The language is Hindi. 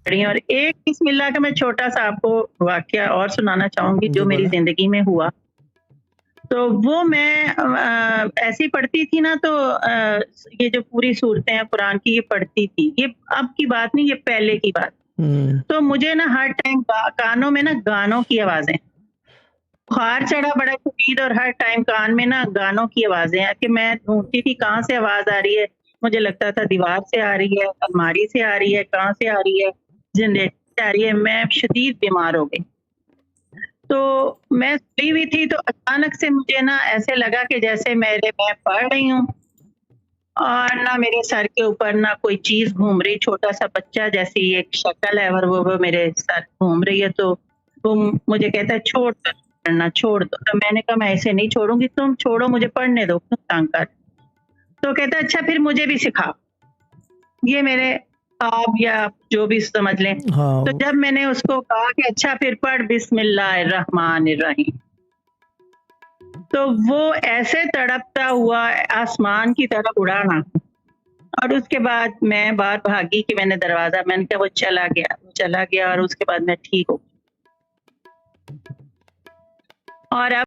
रही हैं। और एक बिस्मिल्लाह का मैं छोटा-सा आपको वाकया और सुनाना चाहूँगी जी, जो मेरी बोलें। ज़िंदगी में हुआ। तो वो मैं ऐसे ही पढ़ती थी ना तो ये जो पूरी सूरतें हैं कुरान की ये पढ़ती थी। ये अब की बात नहीं, ये पहले की बात। हुँ। तो मुझे ना हर टाइम कानों में ना गानों की आवाज़ें, बुखार चढ़ा बड़ा शदीद और हर टाइम कान में ना गानों की आवाज़ें हैं कि मैं ढूँढती थी कहाँ से आवाज़ आ रही है। मुझे लगता था दीवार से आ रही है, अलमारी से आ रही है, कहाँ से आ रही है, जनरेटर से आ रही है। मैं शदीद बीमार हो गई। तो मैं सोई हुई थी तो अचानक से मुझे ना ऐसे लगा कि जैसे मैं पढ़ रही हूँ और ना मेरे सर के ऊपर ना कोई चीज़ घूम रही, छोटा-सा बच्चा जैसी एक शक्ल है और वो मेरे सर घूम रही है। तो वो मुझे कहता है छोड़ दो पढ़ना, छोड़ दो। तो मैंने कहा मैं ऐसे नहीं छोड़ूँगी, तुम छोड़ो मुझे पढ़ने दो, क्यों तंग कर। तो कहता है अच्छा फिर मुझे भी सिखाओ। ये मेरे आप या जो भी समझ लें। हाँ, तो जब मैंने उसको कहा कि अच्छा फिर पढ़ बिस्मिल्लाहिर्रहमानिर्रहीम। तो वो ऐसे तड़पता हुआ आसमान की तरफ उड़ा ना और उसके बाद मैं बाहर भागी कि मैंने कहा वो चला गया और उसके बाद मैं ठीक हो और अब